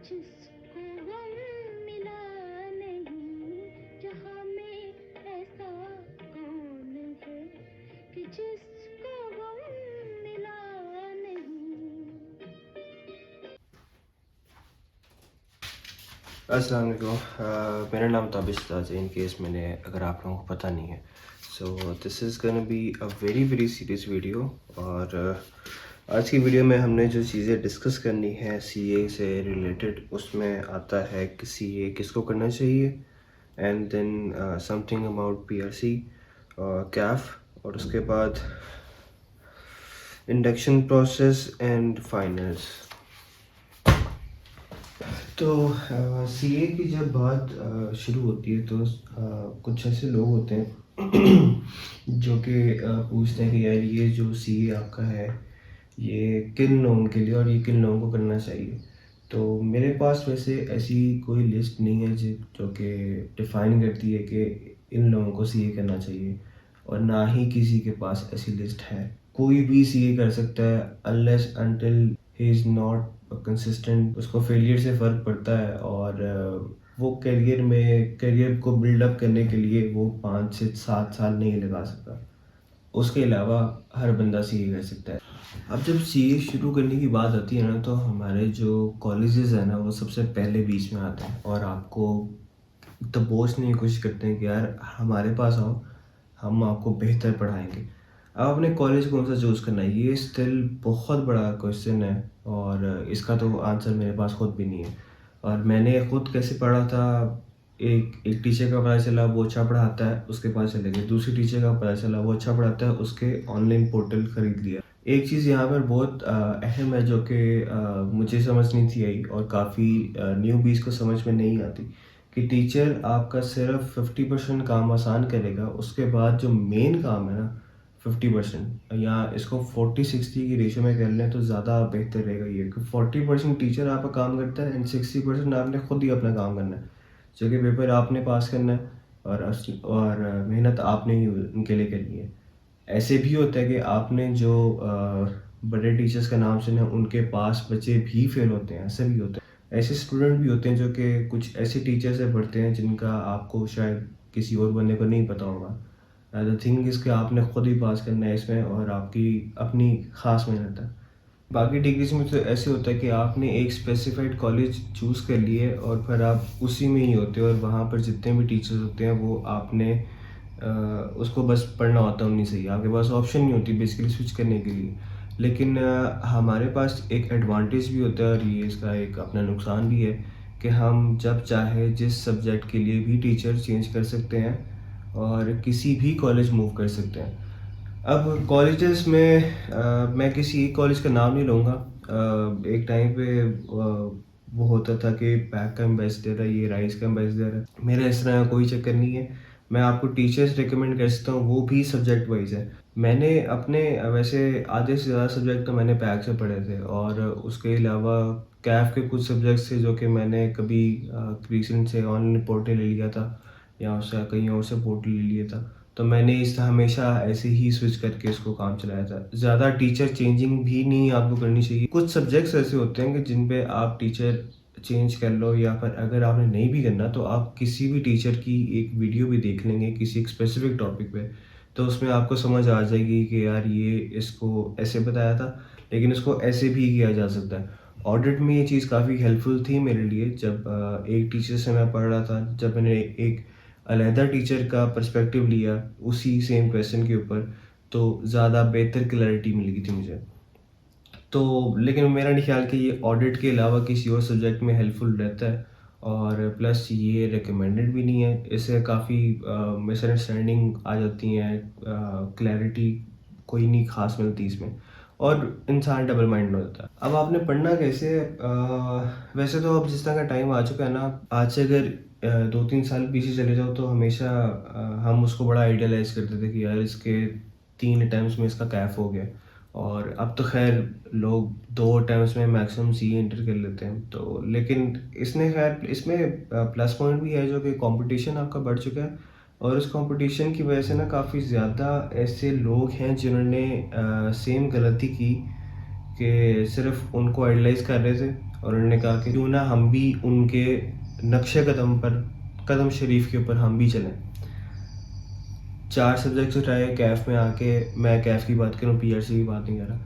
जिसको गम मिला नहीं, जहाँ में ऐसा कौन है कि जिसको गम मिला नहीं। अस्सलाम वालेकुम। मेरा नाम ताबिश ताज है, इन केस अगर आप लोगों को पता नहीं है। So this is gonna be a very very serious video. और आज की वीडियो में हमने जो चीज़ें डिस्कस करनी है सीए से रिलेटेड, उसमें आता है कि सीए किसको करना चाहिए, and then something about PRC, CAF, और उसके बाद इंडक्शन प्रोसेस एंड फाइनल्स। तो सीए की जब बात शुरू होती है तो कुछ ऐसे लोग होते हैं जो कि पूछते हैं कि यार ये जो सीए आपका है ये किन लोगों के लिए और ये किन लोगों को करना चाहिए। तो मेरे पास वैसे ऐसी कोई लिस्ट नहीं है जो कि डिफ़ाइन करती है कि इन लोगों को सीए करना चाहिए, और ना ही किसी के पास ऐसी लिस्ट है। कोई भी सीए कर सकता है unless until he is not consistent. उसको फेलियर से फ़र्क पड़ता है, और वो करियर को बिल्डअप करने के लिए वो 5 से 7 साल नहीं लगा सकता। उसके अलावा हर बंदा सीए कर सकता है। अब जब सीए शुरू करने की बात आती है ना, तो हमारे जो कॉलेजेस हैं ना वो सबसे पहले बीच में आते हैं और आपको दबोचने की कोशिश करते हैं कि यार हमारे पास आओ, हम आपको बेहतर पढ़ाएंगे। अब अपने कॉलेज कौन सा चूज़ करना है, ये स्टिल बहुत बड़ा क्वेश्चन है, और इसका तो आंसर मेरे पास खुद भी नहीं है। और मैंने खुद कैसे पढ़ा था, एक एक टीचर का पता चला वो अच्छा पढ़ाता है, उसके पास चले गए। दूसरे टीचर का पता चला वो अच्छा पढ़ाता है, उसके ऑनलाइन पोर्टल खरीद लिया। एक चीज़ यहाँ पर बहुत अहम है जो कि मुझे समझ नहीं थी आई, और काफ़ी न्यूबीज़ को समझ में नहीं आती, कि टीचर आपका सिर्फ 50% काम आसान करेगा, उसके बाद जो मेन काम है ना 50%, या इसको 40-60 की रेशो में कर लें तो ज़्यादा बेहतर रहेगा ये, कि 40% टीचर आपका काम करता है एंड 60% आपने खुद ही अपना काम करना है, जो कि पेपर आपने पास करना है, और मेहनत आपने ही उनके लिए करनी है। ऐसे भी होता है कि आपने जो बड़े टीचर्स का नाम सुना है उनके पास बच्चे भी फेल होते हैं, ऐसे भी होता है। ऐसे स्टूडेंट भी होते हैं जो कि कुछ ऐसे टीचर से पढ़ते हैं जिनका आपको शायद किसी और बंदे को नहीं पता होगा। द थिंग इज़ कि आपने खुद ही पास करना है इसमें, और आपकी अपनी ख़ास मेहनत है। बाकी डिग्रीज में तो ऐसे होता है कि आपने एक स्पेसिफाइड कॉलेज चूज़ कर लिए और फिर आप उसी में ही होते हो, और वहाँ पर जितने भी टीचर्स होते हैं वो आपने उसको बस पढ़ना होता है उन्हीं से ही। आपके पास ऑप्शन नहीं होती बेसिकली स्विच करने के लिए। लेकिन हमारे पास एक एडवांटेज भी होता है, और ये इसका एक अपना नुकसान भी है, कि हम जब चाहे जिस सब्जेक्ट के लिए भी टीचर चेंज कर सकते हैं और किसी भी कॉलेज मूव कर सकते हैं। अब कॉलेजेस में मैं किसी एक कॉलेज का नाम नहीं लूँगा। एक टाइम पे वो होता था कि पैक का एम्बेसडर है, ये राइस का एम्बेसडर है। मेरा इस तरह का कोई चक्कर नहीं है। मैं आपको टीचर्स रिकमेंड कर सकता हूँ, वो भी सब्जेक्ट वाइज़ है। मैंने अपने वैसे आधे से ज़्यादा सब्जेक्ट तो मैंने पैक से पढ़े थे, और उसके अलावा कैफ के कुछ सब्जेक्ट्स थे जो कि मैंने कभी रिसेंट से ऑनलाइन पोर्टल ले लिया था, या उससे कहीं और से पोर्टल ले लिया था। तो मैंने इस हमेशा ऐसे ही स्विच करके इसको काम चलाया था। ज़्यादा टीचर चेंजिंग भी नहीं आपको करनी चाहिए। कुछ सब्जेक्ट्स ऐसे होते हैं कि जिन पे आप टीचर चेंज कर लो, या फिर अगर आपने नहीं भी करना तो आप किसी भी टीचर की एक वीडियो भी देख लेंगे किसी एक स्पेसिफिक टॉपिक पे, तो उसमें आपको समझ आ जाएगी कि यार ये इसको ऐसे बताया था, लेकिन इसको ऐसे भी किया जा सकता है। ऑडिट में ये चीज़ काफ़ी हेल्पफुल थी मेरे लिए, जब एक टीचर से मैं पढ़ रहा था, जब मैंने एक अलहदा टीचर का पर्सपेक्टिव लिया उसी सेम क्वेश्चन के ऊपर, तो ज़्यादा बेहतर क्लैरिटी मिल गई थी मुझे। तो लेकिन मेरा नहीं ख्याल कि ये ऑडिट के अलावा किसी और सब्जेक्ट में हेल्पफुल रहता है, और प्लस ये रिकमेंडेड भी नहीं है। इससे काफ़ी मिसअंडरस्टैंडिंग आ जाती हैं, क्लैरिटी कोई नहीं ख़ास मिलती इसमें, और इंसान डबल माइंड हो जाता है। अब आपने पढ़ना कैसे है? वैसे तो अब जिस तरह का टाइम आ चुका है ना, आज से अगर 2-3 साल पीछे चले जाओ तो हमेशा हम उसको बड़ा आइडियलाइज़ करते थे कि यार इसके 3 अटेम्प्ट्स में इसका कैफ हो गया। और अब तो खैर लोग 2 अटेम्प्ट्स में मैक्सिमम सीए एंटर कर लेते हैं। तो लेकिन इसने खैर इसमें प्लस पॉइंट भी है, जो कि कंपटीशन आपका बढ़ चुका है, और उस कंपटीशन की वजह से ना काफ़ी ज़्यादा ऐसे लोग हैं जिन्होंने सेम गलती की कि सिर्फ उनको आइडलाइज़ कर रहे थे और उन्होंने कहा कि क्यों ना हम भी उनके नक्शे कदम पर, कदम शरीफ के ऊपर हम भी चलें। 4 सब्जेक्ट्स उठाए कैफ़ में आके, मैं कैफ़ की बात करूँ, पीआरसी की बात नहीं कर रहा।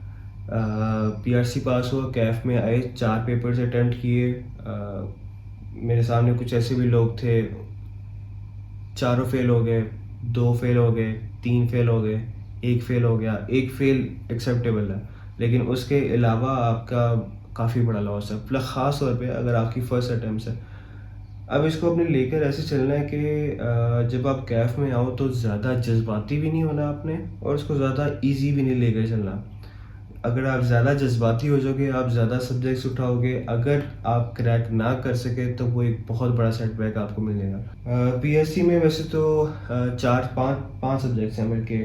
पीआरसी पास हुआ, कैफ़ में आए, 4 पेपर्स अटेम्प्ट किए। मेरे सामने कुछ ऐसे भी लोग थे, चारों फेल हो गए, 2 फेल हो गए, 3 फेल हो गए, 1 फेल हो गया। 1 फेल एक्सेप्टेबल है, लेकिन उसके अलावा आपका काफ़ी बड़ा लॉस है, प्लस ख़ास तौर पे अगर आपकी फ़र्स्ट अटेम्प्ट है। अब इसको अपने लेकर ऐसे चलना है कि जब आप कैफ़ में आओ तो ज़्यादा जज़्बाती भी नहीं होना आपने, और उसको ज़्यादा ईज़ी भी नहीं लेकर चलना। अगर आप ज़्यादा जज़्बाती हो जाओगे, आप ज़्यादा सब्जेक्ट्स उठाओगे, अगर आप क्रैक ना कर सके तो वो एक बहुत बड़ा सेटबैक आपको मिलेगा। पीएससी में वैसे तो 4-5 सब्जेक्ट्स हैं मिलके,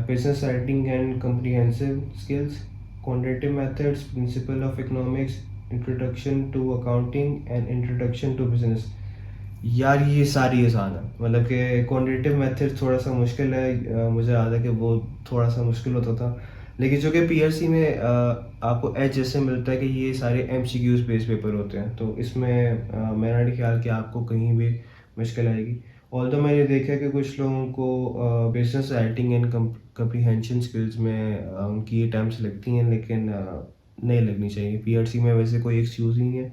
business writing and comprehensive skills, quantitative methods, principle of economics, introduction to accounting and introduction to business. यार ये सारी आसान है, मतलब कि क्वांटिटेटिव मेथड थोड़ा सा मुश्किल है। मुझे याद है कि वो थोड़ा सा मुश्किल होता था, लेकिन जो कि पीआरसी में आपको एज जैसे मिलता है कि ये सारे एमसीक्यूज बेस पेपर होते हैं, तो इसमें मेरा नहीं ख्याल कि आपको कहीं भी मुश्किल आएगी। ऑल्दो मैंने देखा कि कुछ लोगों को business writing and comprehension skills में उनकी अटैम्प्ट्स लगती हैं, लेकिन नहीं लगनी चाहिए। पीआरसी में वैसे कोई एक्सक्यूज़ नहीं है,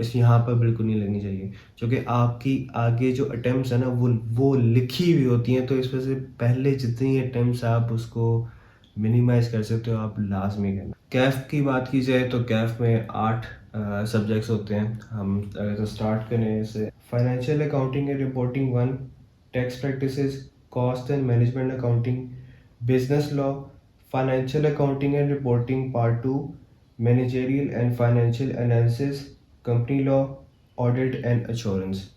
इस यहाँ पर बिल्कुल नहीं लगनी चाहिए, क्योंकि आपकी आगे जो अटैम्प्ट्स है ना वो लिखी हुई होती हैं, तो इस वजह से पहले जितनी अटैम्प्ट्स आप उसको मिनिमाइज़ कर सकते हो, आप लाजमी करना। कैफ़ की बात की जाए तो कैफ़ में 8 सब्जेक्ट्स होते हैं। हम अगर तो स्टार्ट करें से financial accounting and reporting 1, tax practices, cost and management accounting, business law, financial accounting and reporting part 2, managerial and financial analysis, company law, audit and assurance.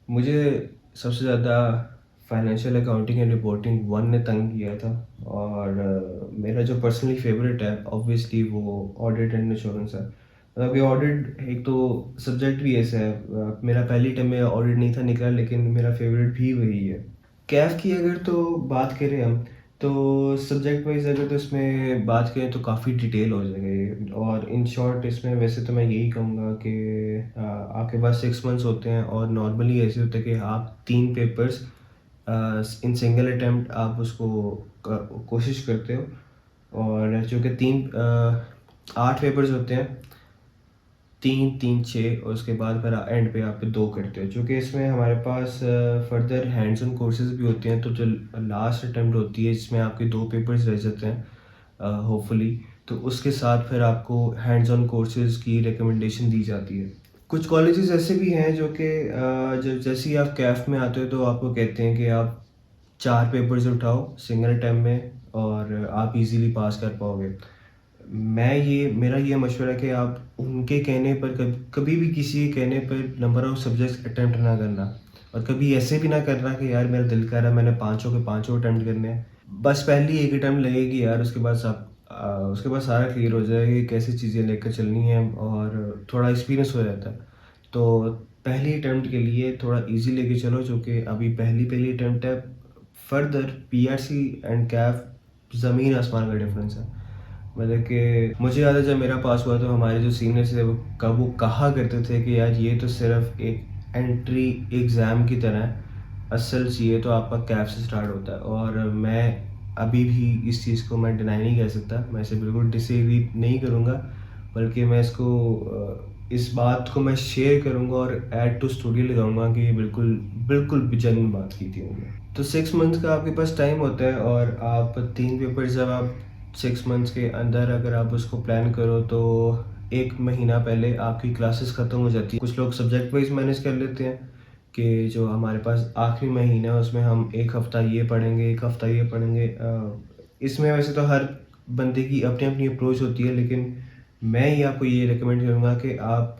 मुझे सबसे ज़्यादा फाइनेंशियल अकाउंटिंग एंड रिपोर्टिंग 1 ने तंग किया था, और मेरा जो पर्सनली फेवरेट है ऑब्वियसली वो ऑडिट एंड एश्योरेंस है। मतलब कि ऑडिट एक तो सब्जेक्ट भी ऐसा है, मेरा पहली टर्म में ऑडिट नहीं था निकला, लेकिन मेरा फेवरेट भी वही है। कैफ़ की अगर तो बात करें हम, तो सब्जेक्ट वाइज अगर तो इसमें बात करें तो काफ़ी डिटेल हो जाएगा ये, और इन शॉर्ट इसमें वैसे तो मैं यही कहूँगा कि आपके पास 6 मंथ्स होते हैं, और नॉर्मली ऐसे होता है कि आप 3 पेपर्स इन सिंगल अटेम्प्ट आप उसको कोशिश करते हो, और जो कि 8 पेपर्स होते हैं, 3-3-6, और उसके बाद फिर एंड पे आप 2 करते हो। चूँकि इसमें हमारे पास फर्दर हैंड्स ऑन कोर्सेज भी होते हैं, तो जो लास्ट अटेम्प्ट होती है जिसमें आपके 2 पेपर्स रह जाते हैं होपफुली, तो उसके साथ फिर आपको हैंड्स ऑन कोर्सेज की रिकमेंडेशन दी जाती है। कुछ कॉलेजेस ऐसे भी हैं जो कि जब जैसे ही आप कैफ़ में आते हो तो आपको कहते हैं कि आप 4 पेपर्स उठाओ सिंगल टाइम में, और आप इजीली पास कर पाओगे। मेरा ये मशवरा है कि आप उनके कहने पर कभी भी किसी के कहने पर नंबर ऑफ सब्जेक्ट्स अटेम्प्ट ना करना, और कभी ऐसे भी ना करना कि यार मेरा दिल कर रहा है मैंने पाँचों के पाँचों अटेम्प्ट करने हैं। बस पहली एक अटेम्प्ट लगेगी यार, उसके बाद सारा क्लियर हो जाएगा कि कैसी चीज़ें लेकर चलनी है, और थोड़ा एक्सपीरियंस हो जाता है। तो पहली अटेम्प्ट के लिए थोड़ा इजी लेके चलो, जो कि अभी पहली अटेम्प्ट है। फर्दर पीआरसी एंड कैफ ज़मीन आसमान का डिफरेंस है। मतलब कि मुझे याद है जब मेरा पास हुआ तो हमारे जो सीनियर्स थे वो कहा करते थे कि यार ये तो सिर्फ एक एंट्री एग्ज़ाम की तरह है, असल चाहिए तो आपका कैफ से स्टार्ट होता है। और मैं अभी भी इस चीज़ को मैं डिनाई नहीं कर सकता, मैं इसे बिल्कुल डिसएग्री नहीं करूँगा, बल्कि मैं इस बात को मैं शेयर करूँगा और ऐड टू स्टोरी लगाऊँगा कि ये बिल्कुल बिल्कुल जेन्युइन बात की थी उन्होंने। तो 6 मंथ्स का आपके पास टाइम होता है, और आप 3 पेपर जब आप 6 मंथ्स के अंदर अगर आप उसको प्लान करो तो 1 महीना पहले आपकी क्लासेस ख़त्म हो जाती है। कुछ लोग सब्जेक्ट वाइज मैनेज कर लेते हैं कि जो हमारे पास आखिरी महीना है उसमें हम 1 हफ़्ता ये पढ़ेंगे, 1 हफ़्ता ये पढ़ेंगे। इसमें वैसे तो हर बंदे की अपनी अपनी अप्रोच होती है, लेकिन मैं ही आपको ये रिकमेंड करूँगा कि आप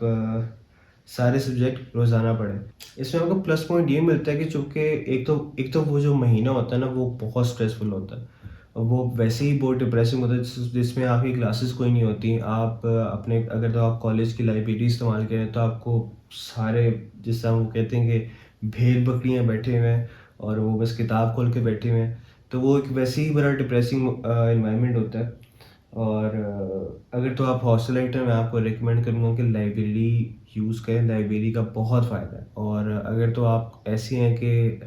सारे सब्जेक्ट रोज़ाना पढ़ें। इसमें आपको प्लस पॉइंट ये मिलता है कि चूँकि एक तो वो जो महीना होता है ना वो बहुत स्ट्रेसफुल होता है, और वो वैसे ही बहुत डिप्रेसिंग होता है, जिसमें आपकी क्लासेस कोई नहीं होती। आप अपने अगर तो आप कॉलेज की लाइब्रेरी इस्तेमाल करें तो आपको सारे, जिससे हम कहते हैं कि भेड़ बकरियाँ बैठे हुए हैं और वो बस किताब खोल के बैठे हुए हैं, तो वो एक वैसे ही बड़ा डिप्रेसिंग एनवायरनमेंट होता है। और अगर तो आप हॉस्टल लाइट मैं आपको रिकमेंड करूँगा कि लाइब्रेरी यूज़ करें। लाइब्रेरी का बहुत फ़ायदा है। और अगर तो आप ऐसे हैं कि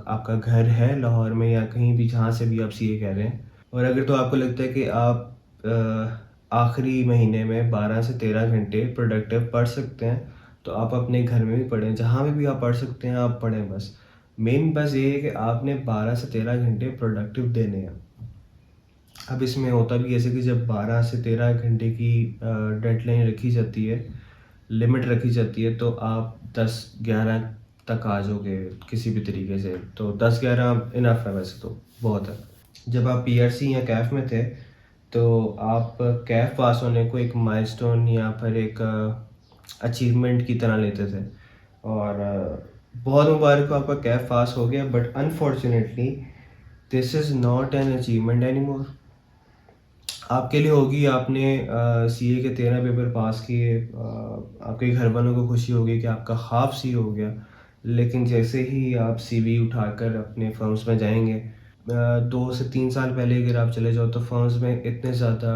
आपका घर है लाहौर में या कहीं भी जहाँ से भी आप सीए कह रहे हैं, और अगर तो आपको लगता है कि आप आखिरी महीने में 12 से 13 घंटे प्रोडक्टिव पढ़ सकते हैं, तो आप अपने घर में भी पढ़ें, जहाँ में भी आप पढ़ सकते हैं आप पढ़ें। बस मेन बस ये है कि आपने 12 से 13 घंटे प्रोडक्टिव देने हैं। अब इसमें होता भी ऐसे कि जब 12 से 13 घंटे की डेडलाइन रखी जाती है, लिमिट रखी जाती है, तो आप 10-11 तक आ जाओगे किसी भी तरीके से। तो 10-11 इनफ है, वैसे तो बहुत है। जब आप पीआरसी या कैफ में थे, तो आप कैफ पास होने को एक माइलस्टोन या फिर एक अचीवमेंट की तरह लेते थे। और बहुत मुबारक हो, आपका कैफ पास हो गया, but unfortunately this is not an achievement any more. आपके लिए होगी, आपने सीए के 13 पेपर पास किए, आपके घर वालों को खुशी होगी कि आपका हाफ सी हो गया। लेकिन जैसे ही आप सीवी उठाकर अपने फर्म्स में जाएंगे, 2 से 3 साल पहले अगर आप चले जाओ तो फर्म्स में इतने ज़्यादा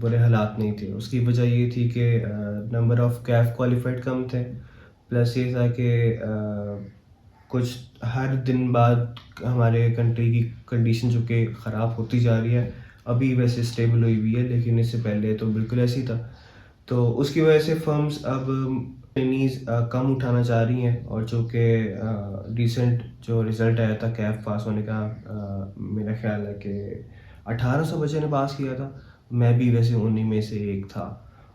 बुरे हालात नहीं थे। उसकी वजह ये थी कि नंबर ऑफ़ कैफ क्वालिफाइड कम थे, प्लस ये था कि कुछ हर दिन बाद हमारे कंट्री की कंडीशन जो कि ख़राब होती जा रही है, अभी वैसे स्टेबल हुई हुई है, लेकिन इससे पहले तो बिल्कुल ऐसे ही था। तो उसकी वजह से फर्म्स अब ट्रेनीज़ कम उठाना चाह रही हैं। और जो कि रिसेंट जो रिज़ल्ट आया था कैफ पास होने का, मेरा ख्याल है कि 1800 बच्चे ने पास किया था। मैं भी वैसे उन्हीं में से एक था।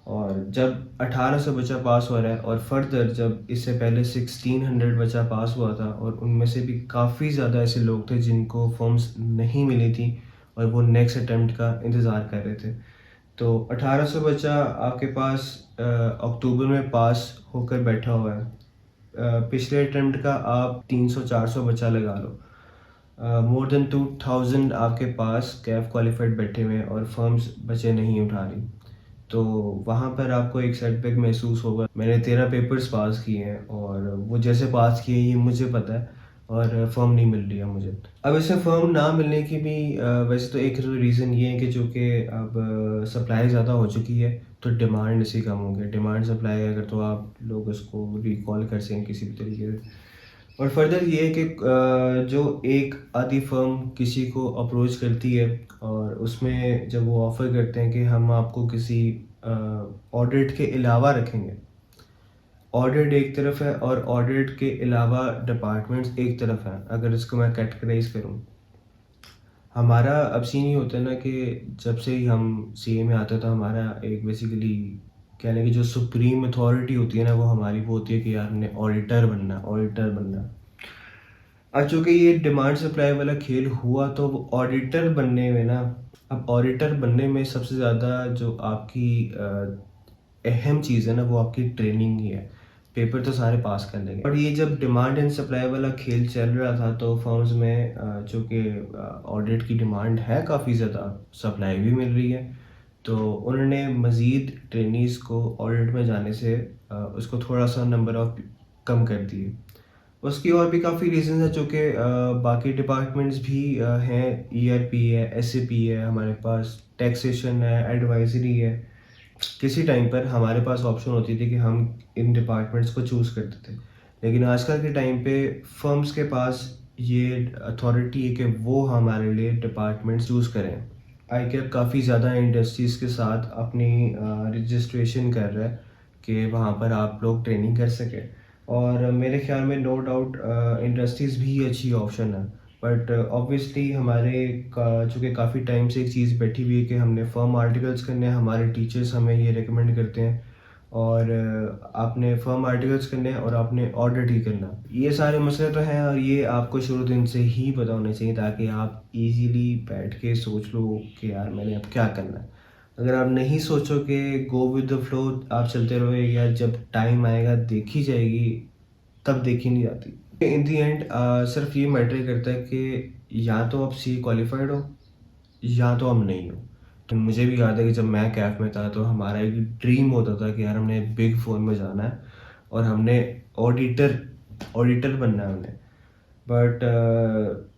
और जब 1800 बच्चा पास हो रहा है, और फर्दर जब इससे पहले 1600 बच्चा पास हुआ था, और उनमें से भी काफ़ी ज़्यादा ऐसे लोग थे जिनको फॉर्म्स नहीं मिली थी और वो नेक्स्ट अटेम्प्ट का इंतज़ार कर रहे थे। तो 1800 बच्चा आपके पास अक्टूबर में पास होकर बैठा हुआ है। पिछले अटेम्प्ट का आप 300-400 बच्चा लगा लो, मोर देन 2000 आपके पास कैफ क्वालिफाइड बैठे हुए हैं और फर्म्स बच्चे नहीं उठा रही। तो वहाँ पर आपको एक सेटबैक महसूस होगा। मैंने 13 पेपर्स पास किए हैं, और वो जैसे पास किए ये मुझे पता है, और फर्म नहीं मिल रही है मुझे। अब इससे फर्म ना मिलने की भी वैसे तो एक रीज़न ये है कि जो कि अब सप्लाई ज़्यादा हो चुकी है, तो डिमांड इसी कम हो गया। डिमांड सप्लाई अगर तो आप लोग उसको रिकॉल कर सकें किसी भी तरीके से। और फर्दर ये है कि जो एक आधी फर्म किसी को अप्रोच करती है, और उसमें जब वो ऑफ़र करते हैं कि हम आपको किसी ऑडिट के अलावा रखेंगे। ऑडिट एक तरफ है और ऑडिट के अलावा डिपार्टमेंट्स एक तरफ हैं। अगर इसको मैं कैटेगराइज करूँ, हमारा अब सीन ये होता है ना कि जब से ही हम सीए में आते हैं, तो हमारा एक बेसिकली कह लें कि जो सुप्रीम अथॉरिटी होती है ना, वो हमारी वो होती है कि यार हमने ऑडिटर बनना है, ऑडिटर बनना है। अब चूँकि ये डिमांड सप्लाई वाला खेल हुआ, तो वो ऑडिटर बनने में ना, अब ऑडिटर बनने में सबसे ज़्यादा जो आपकी अहम चीज़ है ना, वो आपकी ट्रेनिंग ही है। पेपर तो सारे पास कर लेंगे, और ये जब डिमांड एंड सप्लाई वाला खेल चल रहा था, तो फर्म्स में चूँकि ऑडिट की डिमांड है काफ़ी ज़्यादा, सप्लाई भी मिल रही है, तो उन्होंने मज़ीद ट्रेनीज़ को ऑडिट में जाने से उसको थोड़ा सा नंबर ऑफ कम कर दिए। उसकी और भी काफ़ी रीज़न्स हैं, चूँकि बाकी डिपार्टमेंट्स भी हैं। ईआरपी है, एसएपी है, हमारे पास टैक्सेशन है, एडवाइजरी है। किसी टाइम पर हमारे पास ऑप्शन होती थी कि हम इन डिपार्टमेंट्स को चूज़ करते थे, लेकिन आजकल के टाइम पे फर्म्स के पास ये अथॉरिटी है कि वो हमारे लिए डिपार्टमेंट्स चूज़ करें। आईकैप काफ़ी ज़्यादा इंडस्ट्रीज़ के साथ अपनी रजिस्ट्रेशन कर रहा है कि वहाँ पर आप लोग ट्रेनिंग कर सकें। और मेरे ख्याल में नो डाउट इंडस्ट्रीज़ भी अच्छी ऑप्शन है, बट ऑब्वियसली हमारे चूँकि काफ़ी टाइम से एक चीज़ बैठी हुई है कि हमने फर्म आर्टिकल्स करने हैं, हमारे टीचर्स हमें ये रिकमेंड करते हैं, और आपने फर्म आर्टिकल्स करने हैं और आपने ऑडिट ही करना। ये सारे मसले तो हैं, और ये आपको शुरू दिन से ही पता होने चाहिए, ताकि आप इजीली बैठ के सोच लो कि यार मैंने अब क्या करना है। अगर आप नहीं सोचोगे, गो विद द फ्लो, आप चलते रहोगे, या जब टाइम आएगा देखी जाएगी, तब देखी नहीं जाती। इन दी एंड सिर्फ ये मैटर करता है कि या तो आप सी क्वालिफाइड हो, या तो हम नहीं हो। तो मुझे भी याद है कि जब मैं कैफ में था, तो हमारा एक ड्रीम होता था कि यार हमने बिग फोन में जाना है और हमने ऑडिटर ऑडिटर बनना है हमने। बट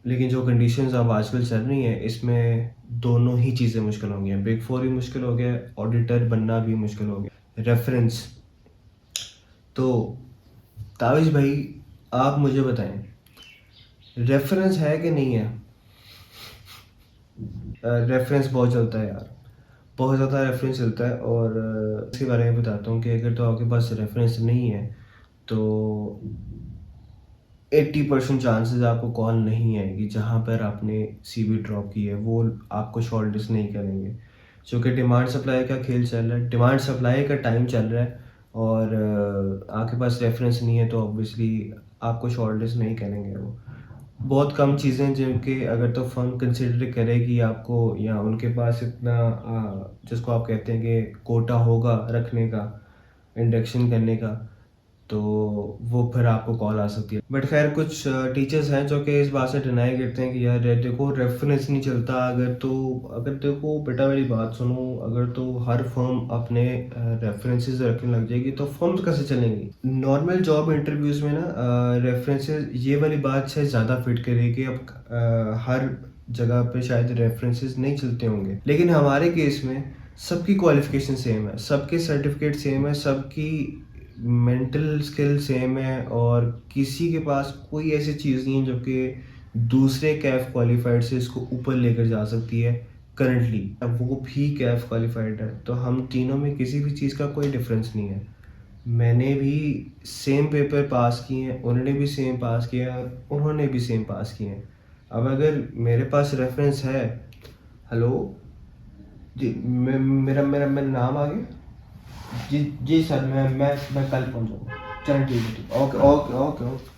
लेकिन जो कंडीशंस अब आजकल चल रही हैं इसमें दोनों ही चीज़ें मुश्किल हो गई हैं। बिग फोर भी मुश्किल हो गया, ऑडिटर बनना भी मुश्किल हो गया, रेफरेंस। तो ताविज भाई आप मुझे बताएं, रेफरेंस है कि नहीं है? रेफरेंस बहुत चलता है यार, बहुत ज़्यादा रेफरेंस चलता है। और इसके बारे में बताता हूँ कि अगर तो आपके पास रेफरेंस नहीं है तो 80% चांसेस आपको कॉल नहीं आएगी। जहाँ पर आपने सीवी ड्रॉप की है वो आपको शॉर्टलिस्ट नहीं करेंगे, क्योंकि डिमांड सप्लाई का खेल चल रहा है, डिमांड सप्लाई का टाइम चल रहा है। और आपके पास रेफरेंस नहीं है तो ऑब्वियसली आपको शॉर्टलिस्ट नहीं करेंगे वो। बहुत कम चीज़ें जिनके अगर तो फर्म कंसिडर करेगी आपको, या उनके पास इतना जिसको आप कहते हैं कि कोटा होगा रखने का, इंडक्शन करने का, तो वो फिर आपको कॉल आ सकती है। बट खैर कुछ टीचर्स हैं जो कि इस बात से डिनाई करते हैं कि यार देखो रेफरेंस नहीं चलता। अगर देखो बेटा मेरी बात सुनो, अगर तो हर फर्म अपने रेफरेंसेस रखने लग जाएगी तो फर्म्स कैसे चलेंगी? नॉर्मल जॉब इंटरव्यूज़ में ना रेफरेंसेस ये वाली बात शायद ज़्यादा फिट करेगी। अब हर जगह पे शायद रेफरेंसेस नहीं चलते होंगे, लेकिन हमारे केस में सबकी क्वालिफिकेशन सेम है, सबके सर्टिफिकेट सेम है, सबकी मेंटल स्किल सेम है, और किसी के पास कोई ऐसी चीज़ नहीं है जो कि दूसरे कैफ क्वालिफाइड से इसको ऊपर लेकर जा सकती है करंटली। अब वो भी कैफ क्वालिफाइड है, तो हम तीनों में किसी भी चीज़ का कोई डिफरेंस नहीं है। मैंने भी सेम पेपर पास किए हैं, उन्होंने भी सेम पास किया है, उन्होंने भी सेम पास किए हैं। अब अगर मेरे पास रेफरेंस है, हेलो जी, मेरा नाम आ गया जी। जी सर, मैं कल पहुंच जाऊँगा। चलो ठीक है, ठीक, ओके ओके ओके ओके।